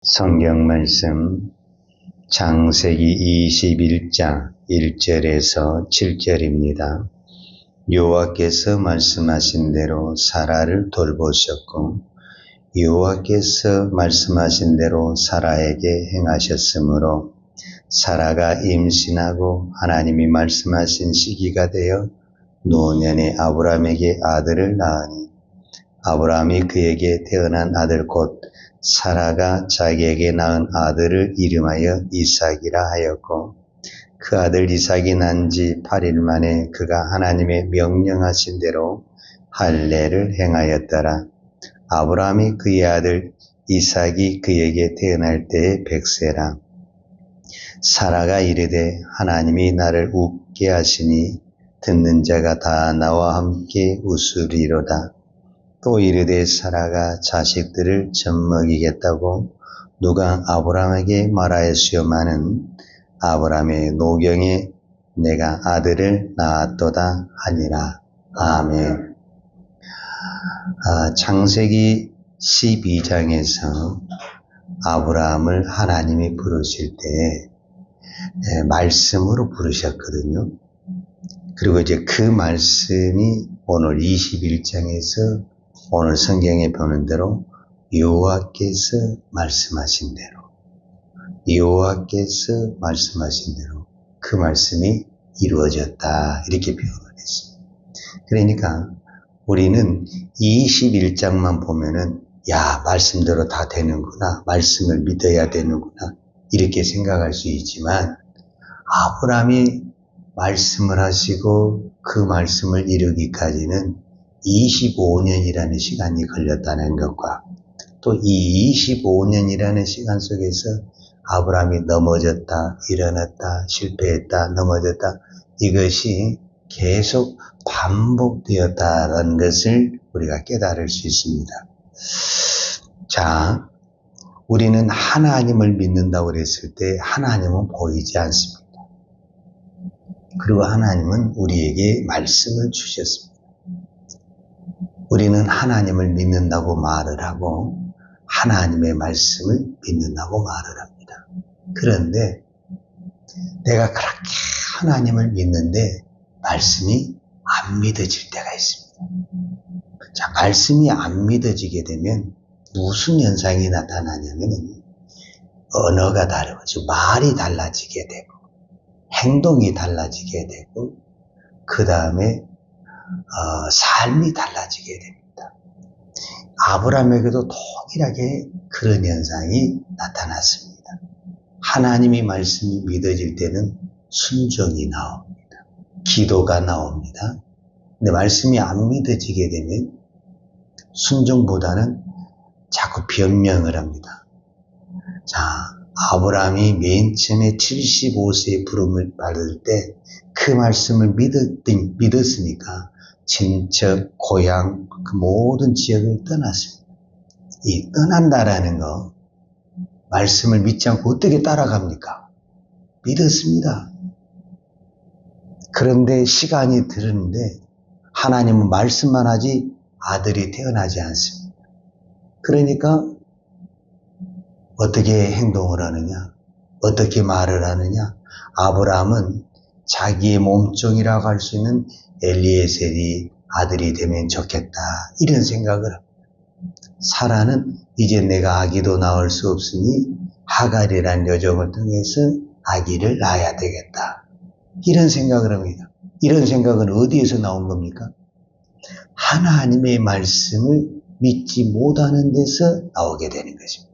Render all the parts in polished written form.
성경 말씀 창세기 21장 1절에서 7절입니다. 여호와께서 말씀하신 대로 사라를 돌보셨고 여호와께서 말씀하신 대로 사라에게 행하셨으므로 사라가 임신하고 하나님이 말씀하신 시기가 되어 노년에 아브라함에게 아들을 낳으니 아브라함이 그에게 태어난 아들 곧 사라가 자기에게 낳은 아들을 이름하여 이삭이라 하였고 그 아들 이삭이 난 지 8일 만에 그가 하나님의 명령하신 대로 할례를 행하였더라. 아브라함이 그의 아들 이삭이 그에게 태어날 때에 100세라. 사라가 이르되 하나님이 나를 웃게 하시니 듣는 자가 다 나와 함께 웃으리로다. 또 이르되 사라가 자식들을 젖먹이겠다고 누가 아브라함에게 말하였으요마는 아브라함의 노경에 내가 아들을 낳았도다 하니라. 아멘. 창세기 12장에서 아브라함을 하나님이 부르실 때 말씀으로 부르셨거든요. 그리고 이제 그 말씀이 오늘 21장에서 오늘 성경에 보는 대로 여호와께서 말씀하신 대로 그 말씀이 이루어졌다 이렇게 표현을 했습니다. 그러니까 우리는 21장만 보면은 야 말씀대로 다 되는구나, 말씀을 믿어야 되는구나 이렇게 생각할 수 있지만 아브라함이 말씀을 하시고 그 말씀을 이루기까지는 25년이라는 시간이 걸렸다는 것과 또 이 25년이라는 시간 속에서 아브라함이 넘어졌다, 일어났다, 실패했다, 넘어졌다 이것이 계속 반복되었다는 것을 우리가 깨달을 수 있습니다. 자, 우리는 하나님을 믿는다고 그랬을 때 하나님은 보이지 않습니다. 그리고 하나님은 우리에게 말씀을 주셨습니다. 우리는 하나님을 믿는다고 말을 하고 하나님의 말씀을 믿는다고 말을 합니다. 그런데 내가 그렇게 하나님을 믿는데 말씀이 안 믿어질 때가 있습니다. 자, 말씀이 안 믿어지게 되면 무슨 현상이 나타나냐면 언어가 다르고 즉 말이 달라지게 되고 행동이 달라지게 되고 그 다음에 삶이 달라지게 됩니다. 아브라함에게도 동일하게 그런 현상이 나타났습니다. 하나님의 말씀이 믿어질 때는 순종이 나옵니다. 기도가 나옵니다. 근데 말씀이 안 믿어지게 되면 순종보다는 자꾸 변명을 합니다. 자, 아브라함이 맨 처음에 75세의 부름을 받을 때 그 말씀을 믿었으니까 친척, 고향, 그 모든 지역을 떠났습니다. 이 떠난다라는 거, 말씀을 믿지 않고 어떻게 따라갑니까? 믿었습니다. 그런데 시간이 들었는데 하나님은 말씀만 하지 아들이 태어나지 않습니다. 그러니까 어떻게 행동을 하느냐? 어떻게 말을 하느냐? 아브라함은 자기의 몸종이라고 할 수 있는 엘리에셀이 아들이 되면 좋겠다 이런 생각을 합니다. 사라는 이제 내가 아기도 낳을 수 없으니 하갈이라는 여종을 통해서 아기를 낳아야 되겠다 이런 생각을 합니다. 이런 생각은 어디에서 나온 겁니까? 하나님의 말씀을 믿지 못하는 데서 나오게 되는 것입니다.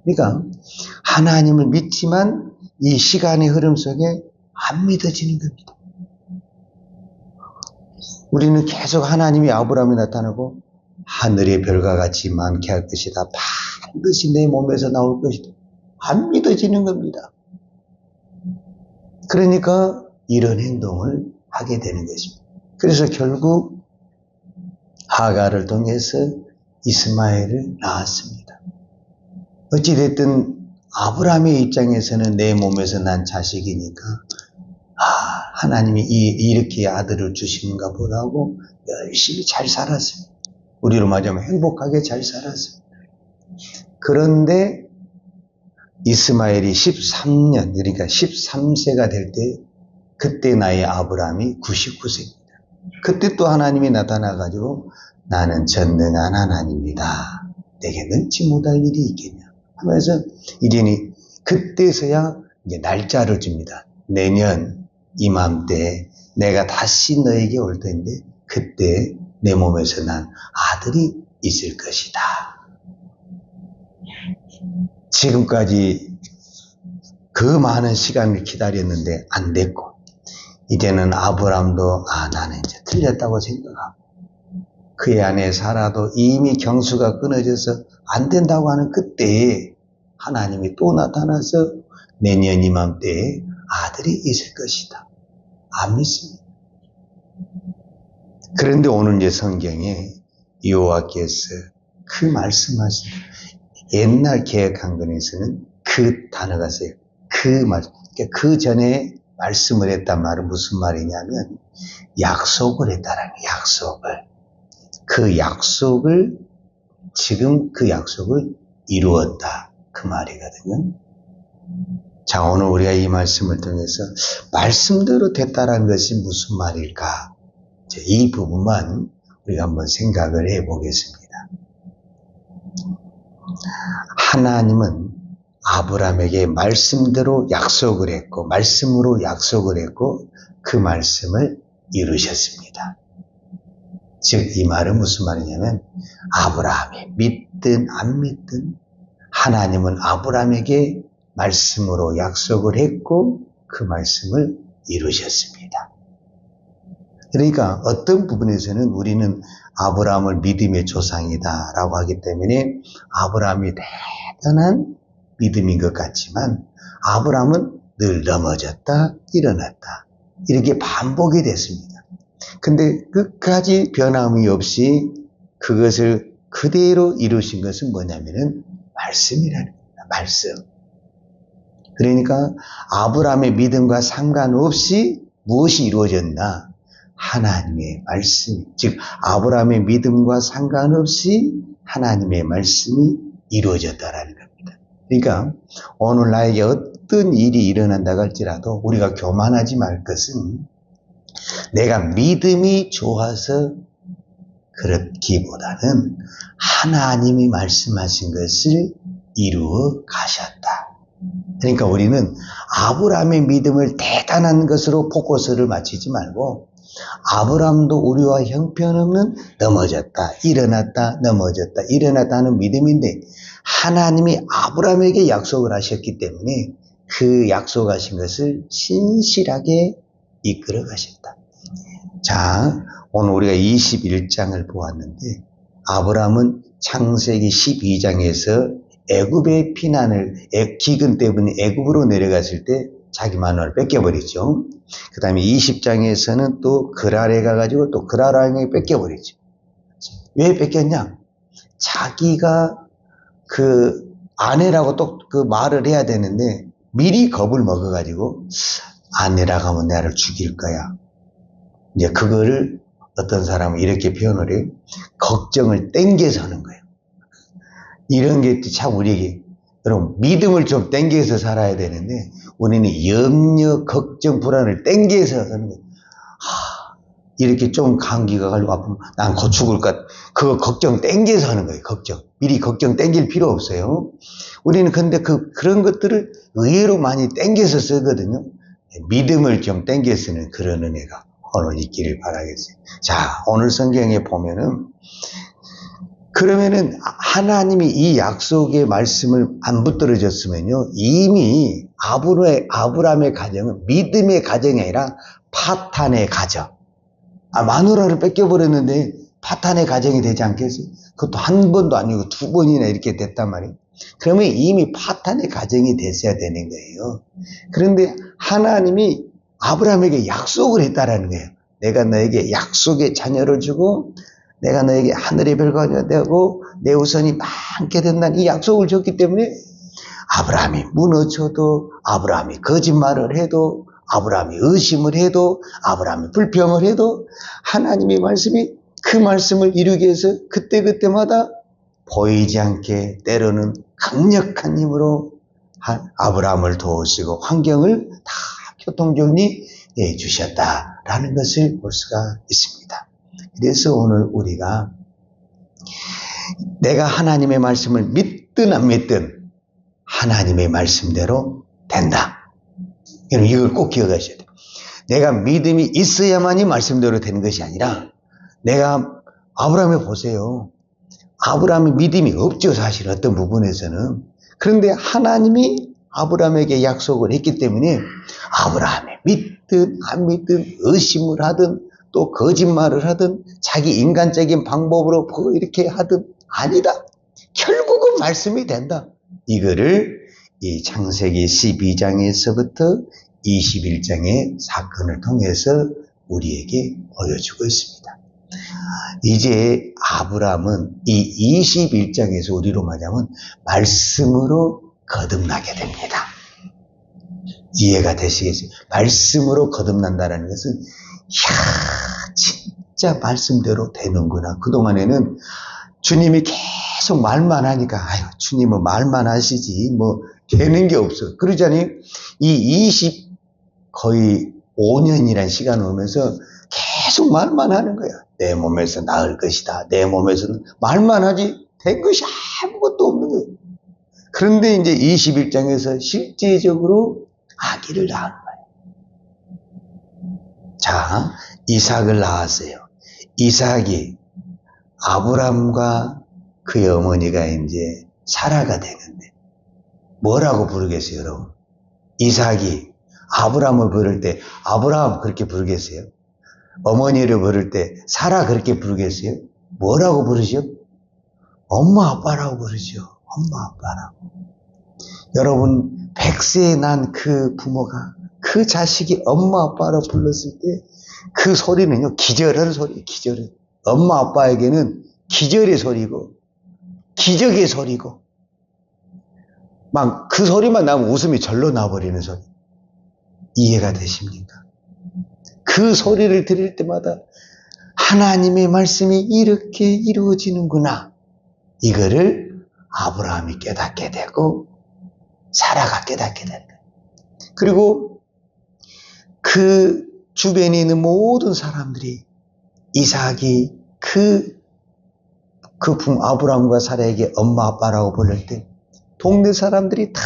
그러니까 하나님을 믿지만 이 시간의 흐름 속에 안 믿어지는 겁니다. 우리는 계속 하나님이 아브라함에 나타나고 하늘의 별과 같이 많게 할 것이다. 반드시 내 몸에서 나올 것이다. 안 믿어지는 겁니다. 그러니까 이런 행동을 하게 되는 것입니다. 그래서 결국 하갈을 통해서 이스마엘을 낳았습니다. 어찌됐든 아브라함의 입장에서는 내 몸에서 난 자식이니까 하나님이 이렇게 아들을 주시는가 보다 하고 열심히 잘 살았습니다. 우리로 말하자면 행복하게 잘 살았습니다. 그런데 이스마엘이 13년, 그러니까 13세가 될 때, 그때 나의 아브라함이 99세입니다. 그때 또 하나님이 나타나가지고 나는 전능한 하나님이다. 내게 능치 못할 일이 있겠냐 하면서 이제는 그때서야 이제 날짜를 줍니다. 내년 이맘때 내가 다시 너에게 올 텐데 그때 내 몸에서 난 아들이 있을 것이다. 지금까지 그 많은 시간을 기다렸는데 안 됐고 이제는 아브라함도 나는 이제 틀렸다고 생각하고 그의 아내 사라도 이미 경수가 끊어져서 안 된다고 하는 그때에 하나님이 또 나타나서 내년 이맘때에 아들이 있을 것이다. 안 믿습니다. 그런데 오늘 이제 성경에 여호와께서 그 말씀하신 옛날 개혁한글에서는 그 단어가 써요. 그 말, 그러니까 그 전에 말씀을 했단 말은 무슨 말이냐면 약속을 했다라는 거예요. 약속을. 그 약속을 지금 그 약속을 이루었다. 그 말이거든요. 자, 오늘 우리가 이 말씀을 통해서 말씀대로 됐다라는 것이 무슨 말일까? 이 부분만 우리가 한번 생각을 해보겠습니다. 하나님은 아브라함에게 말씀대로 약속을 했고 말씀으로 약속을 했고 그 말씀을 이루셨습니다. 즉 이 말은 무슨 말이냐면 아브라함이 믿든 안 믿든 하나님은 아브라함에게 말씀으로 약속을 했고 그 말씀을 이루셨습니다. 그러니까 어떤 부분에서는 우리는 아브라함을 믿음의 조상이다 라고 하기 때문에 아브라함이 대단한 믿음인 것 같지만 아브라함은 늘 넘어졌다 일어났다 이렇게 반복이 됐습니다. 근데 끝까지 변함이 없이 그것을 그대로 이루신 것은 뭐냐면은 말씀이라는 겁니다. 말씀. 그러니까 아브라함의 믿음과 상관없이 무엇이 이루어졌나? 하나님의 말씀, 즉 아브라함의 믿음과 상관없이 하나님의 말씀이 이루어졌다라는 겁니다. 그러니까 오늘 나에게 어떤 일이 일어난다고 할지라도 우리가 교만하지 말 것은 내가 믿음이 좋아서 그렇기보다는 하나님이 말씀하신 것을 이루어 가셨다. 그러니까 우리는 아브라함의 믿음을 대단한 것으로 포커스를 맞추지 말고 아브라함도 우리와 형편없는 넘어졌다, 일어났다, 넘어졌다, 일어났다는 믿음인데 하나님이 아브라함에게 약속을 하셨기 때문에 그 약속하신 것을 신실하게 이끌어 가셨다. 자, 오늘 우리가 21장을 보았는데 아브라함은 창세기 12장에서 애굽의 피난을 기근 때문에 애굽으로 내려갔을 때 자기 마누라를 뺏겨버리죠. 그 다음에 20장에서는 또 그랄에 가가지고 또 그랄왕에게 뺏겨버리죠. 왜 뺏겼냐? 자기가 그 아내라고 또 그 말을 해야 되는데 미리 겁을 먹어가지고 아내라고 하면 나를 죽일 거야. 이제 그거를 어떤 사람은 이렇게 표현을 해요. 걱정을 땡겨서 하는 거예요. 이런 게 참 우리에게 여러분 믿음을 좀 땡겨서 살아야 되는데 우리는 염려, 걱정, 불안을 땡겨서 사는 거예요. 이렇게 좀 감기가 가지고 아프면 난 곧 죽을 것 같아. 그거 걱정 땡겨서 하는 거예요. 걱정. 미리 걱정 땡길 필요 없어요. 우리는 근데 그런 것들을 의외로 많이 땡겨서 쓰거든요. 믿음을 좀 땡겨 쓰는 그런 은혜가 오늘 있기를 바라겠어요. 자, 오늘 성경에 보면은 그러면은 하나님이 이 약속의 말씀을 안 붙들어줬으면요 이미 아브라함의 가정은 믿음의 가정이 아니라 파탄의 가정. 마누라를 뺏겨버렸는데 파탄의 가정이 되지 않겠어요? 그것도 한 번도 아니고 두 번이나 이렇게 됐단 말이에요. 그러면 이미 파탄의 가정이 됐어야 되는 거예요. 그런데 하나님이 아브라함에게 약속을 했다라는 거예요. 내가 너에게 약속의 자녀를 주고 내가 너에게 하늘의 별과 되고 내 후손이 많게 된다는 이 약속을 줬기 때문에 아브라함이 무너져도 아브라함이 거짓말을 해도 아브라함이 의심을 해도 아브라함이 불평을 해도 하나님의 말씀이 그 말씀을 이루기 위해서 그때그때마다 보이지 않게 때로는 강력한 힘으로 아브라함을 도우시고 환경을 다 교통정리해 주셨다라는 것을 볼 수가 있습니다. 그래서 오늘 우리가 내가 하나님의 말씀을 믿든 안 믿든 하나님의 말씀대로 된다. 여러분 이걸 꼭 기억하셔야 돼요. 내가 믿음이 있어야만이 말씀대로 되는 것이 아니라 내가 아브라함을 보세요. 아브라함이 믿음이 없죠, 사실 어떤 부분에서는. 그런데 하나님이 아브라함에게 약속을 했기 때문에 아브라함이 믿든 안 믿든 의심을 하든 또 거짓말을 하든 자기 인간적인 방법으로 이렇게 하든 아니다. 결국은 말씀이 된다. 이거를 이 창세기 12장에서부터 21장의 사건을 통해서 우리에게 보여주고 있습니다. 이제 아브라함은 이 21장에서 우리로 말하면 말씀으로 거듭나게 됩니다. 이해가 되시겠어요? 말씀으로 거듭난다는 것은 진짜 말씀대로 되는구나. 그동안에는 주님이 계속 말만 하니까 주님은 말만 하시지 뭐 되는 게 없어. 그러자니 이 거의 5년이라는 시간을 오면서 계속 말만 하는 거야. 내 몸에서 나을 것이다. 내 몸에서는 말만 하지 된 것이 아무것도 없는 거예요. 그런데 이제 21장에서 실제적으로 아기를 낳은 거예요. 자, 이삭을 낳았어요. 이삭이 아브람과 그의 어머니가 이제 사라가 되는데 뭐라고 부르겠어요, 여러분? 이삭이 아브람을 부를 때 아브람 그렇게 부르겠어요? 어머니를 부를 때 사라 그렇게 부르겠어요? 뭐라고 부르죠? 엄마 아빠라고 부르죠. 엄마 아빠라고. 여러분 100세에 난 그 부모가 그 자식이 엄마 아빠라고 불렀을 때 그 소리는요 기절하는 소리예요. 기절은. 엄마 아빠에게는 기절의 소리고 기적의 소리고 막 그 소리만 나면 웃음이 절로 나버리는 소리. 이해가 되십니까? 그 소리를 들을 때마다 하나님의 말씀이 이렇게 이루어지는구나. 이거를 아브라함이 깨닫게 되고 사라가 깨닫게 되는 거예요. 그리고 그 주변에 있는 모든 사람들이 이삭이 아브라함과 사라에게 엄마 아빠라고 부를 때 동네 사람들이 다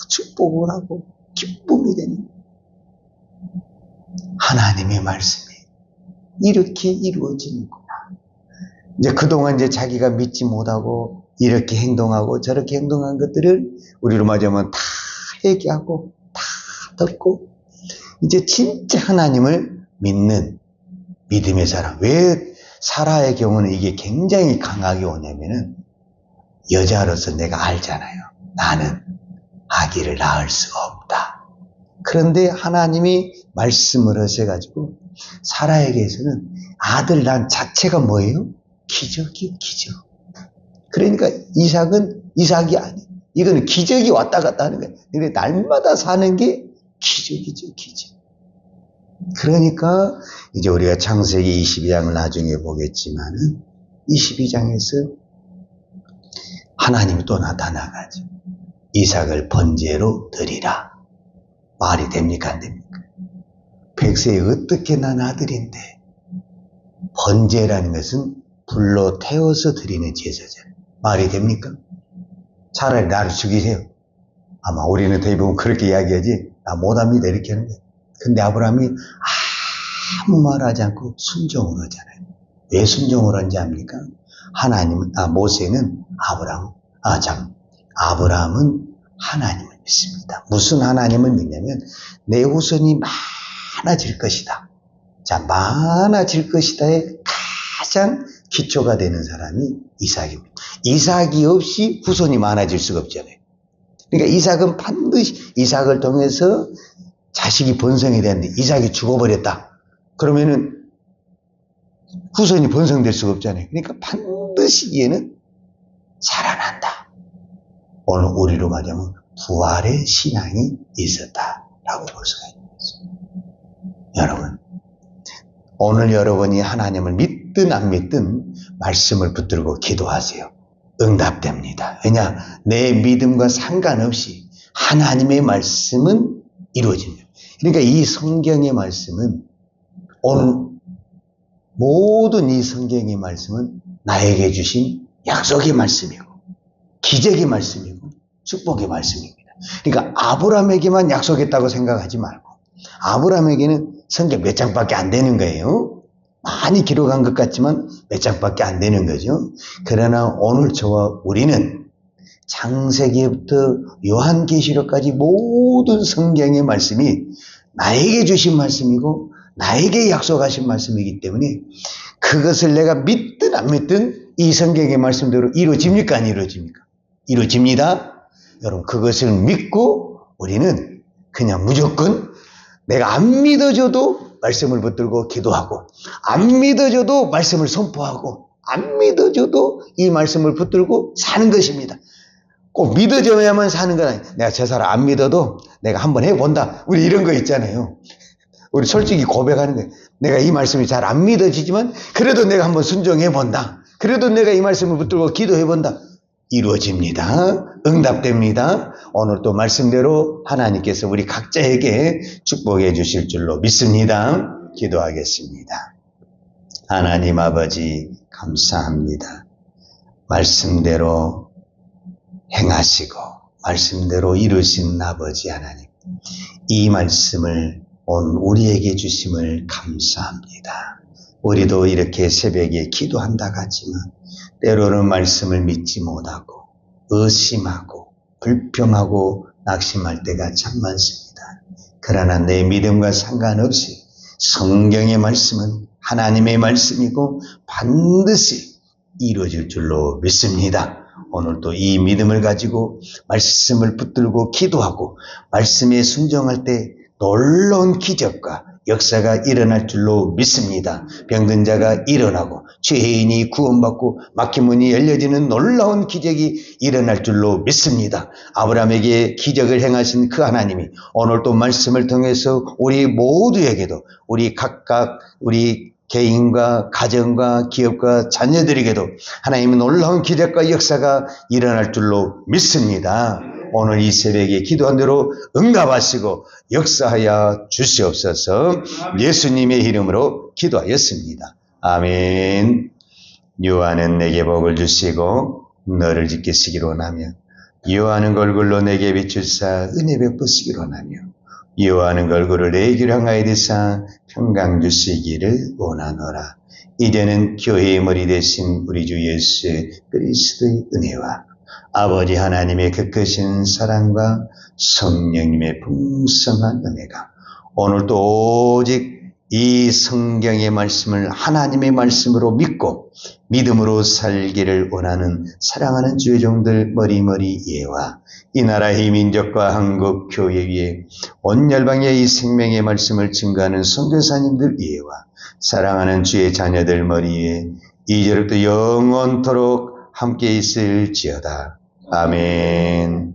축복을 하고 기쁨이 되는 거예요. 하나님의 말씀이 이렇게 이루어지는구나. 이제 그동안 이제 자기가 믿지 못하고 이렇게 행동하고 저렇게 행동한 것들을 우리로 말하면 다 회개하고 다 듣고 이제 진짜 하나님을 믿는 믿음의 사람. 왜 사라의 경우는 이게 굉장히 강하게 오냐면은 여자로서 내가 알잖아요. 나는 아기를 낳을 수가 없다. 그런데 하나님이 말씀을 하셔가지고 사라에게서는 아들 난 자체가 뭐예요? 기적이요, 기적. 그러니까 이삭이 아니에요. 이거는 기적이 왔다 갔다 하는 거예요. 근데 날마다 사는 게 기적이죠, 기적. 그러니까 이제 우리가 창세기 22장을 나중에 보겠지만은 22장에서 하나님이 또 나타나가지고 이삭을 번제로 드리라. 말이 됩니까, 안 됩니까? 100세에 어떻게 난 아들인데 번제라는 것은 불로 태워서 드리는 제사잖아요. 말이 됩니까? 차라리 나를 죽이세요. 아마 우리는 대부분 그렇게 이야기하지 나 못합니다 이렇게 하는 거예요. 근데 아브라함이 아무 말하지 않고 순종을 하잖아요. 왜 순종을 한지 압니까? 모세는 아브라함은 하나님을 믿습니다. 무슨 하나님을 믿냐면 내 후손이 많아질 것이다. 자, 많아질 것이다에 가장 기초가 되는 사람이 이삭입니다. 이삭이 없이 후손이 많아질 수가 없잖아요. 그러니까 이삭은 반드시 이삭을 통해서 자식이 번성이 되는데 이삭이 죽어버렸다. 그러면은 후손이 번성될 수가 없잖아요. 그러니까 반드시 얘는 살아난다. 오늘 우리로 말하면 부활의 신앙이 있었다라고 볼 수가 있는 거죠. 여러분, 오늘 여러분이 하나님을 믿든 안 믿든 말씀을 붙들고 기도하세요. 응답됩니다. 왜냐? 내 믿음과 상관없이 하나님의 말씀은 이루어집니다. 그러니까 이 성경의 말씀은 오늘 모든 이 성경의 말씀은 나에게 주신 약속의 말씀이고 기적의 말씀이고 축복의 말씀입니다. 그러니까 아브라함에게만 약속했다고 생각하지 말고 아브라함에게는 성경 몇 장밖에 안 되는 거예요. 많이 기록한 것 같지만 몇 장밖에 안 되는 거죠. 그러나 오늘 저와 우리는 창세기부터 요한계시록까지 모든 성경의 말씀이 나에게 주신 말씀이고 나에게 약속하신 말씀이기 때문에 그것을 내가 믿든 안 믿든 이 성경의 말씀대로 이루어집니까? 안 이루어집니까? 이루어집니다. 여러분 그것을 믿고 우리는 그냥 무조건 내가 안 믿어줘도 말씀을 붙들고 기도하고 안 믿어줘도 말씀을 선포하고 안 믿어줘도 이 말씀을 붙들고 사는 것입니다. 꼭 믿어줘야만 사는 건 아니에요. 내가 저 사람 안 믿어도 내가 한번 해본다. 우리 이런 거 있잖아요. 우리 솔직히 고백하는 거예요. 내가 이 말씀이 잘 안 믿어지지만 그래도 내가 한번 순종해본다. 그래도 내가 이 말씀을 붙들고 기도해본다. 이루어집니다. 응답됩니다. 오늘 또 말씀대로 하나님께서 우리 각자에게 축복해 주실 줄로 믿습니다. 기도하겠습니다. 하나님 아버지 감사합니다. 말씀대로 행하시고 말씀대로 이루신 아버지 하나님, 이 말씀을 오늘 우리에게 주심을 감사합니다. 우리도 이렇게 새벽에 기도한다고 하지만 때로는 말씀을 믿지 못하고 의심하고 불평하고 낙심할 때가 참 많습니다. 그러나 내 믿음과 상관없이 성경의 말씀은 하나님의 말씀이고 반드시 이루어질 줄로 믿습니다. 오늘도 이 믿음을 가지고 말씀을 붙들고 기도하고 말씀에 순종할 때 놀라운 기적과 역사가 일어날 줄로 믿습니다. 병든 자가 일어나고 죄인이 구원받고 막힌 문이 열려지는 놀라운 기적이 일어날 줄로 믿습니다. 아브라함에게 기적을 행하신 그 하나님이 오늘 또 말씀을 통해서 우리 모두에게도 우리 각각 우리 개인과 가정과 기업과 자녀들에게도 하나님의 놀라운 기적과 역사가 일어날 줄로 믿습니다. 오늘 이 새벽에 기도한 대로 응답하시고 역사하여 주시옵소서. 예수님의 이름으로 기도하였습니다. 아멘. 여호와는 내게 복을 주시고 너를 지키시기로 원하며 여호와는 얼굴로 내게 비추사 은혜 베푸시기로 원하며 여호와는 얼굴을 내게로 향하여 드사 평강 주시기를 원하노라. 이제는 교회의 머리 되신 우리 주 예수 그리스도의 은혜와 아버지 하나님의 그 크신 사랑과 성령님의 풍성한 은혜가 오늘도 오직 이 성경의 말씀을 하나님의 말씀으로 믿고 믿음으로 살기를 원하는 사랑하는 주의 종들 머리머리 예와 이 나라의 민족과 한국 교회 위에 온 열방의 이 생명의 말씀을 증거하는 선교사님들 위에와 사랑하는 주의 자녀들 머리에 이제부터 영원토록 함께 있을지어다. 아멘.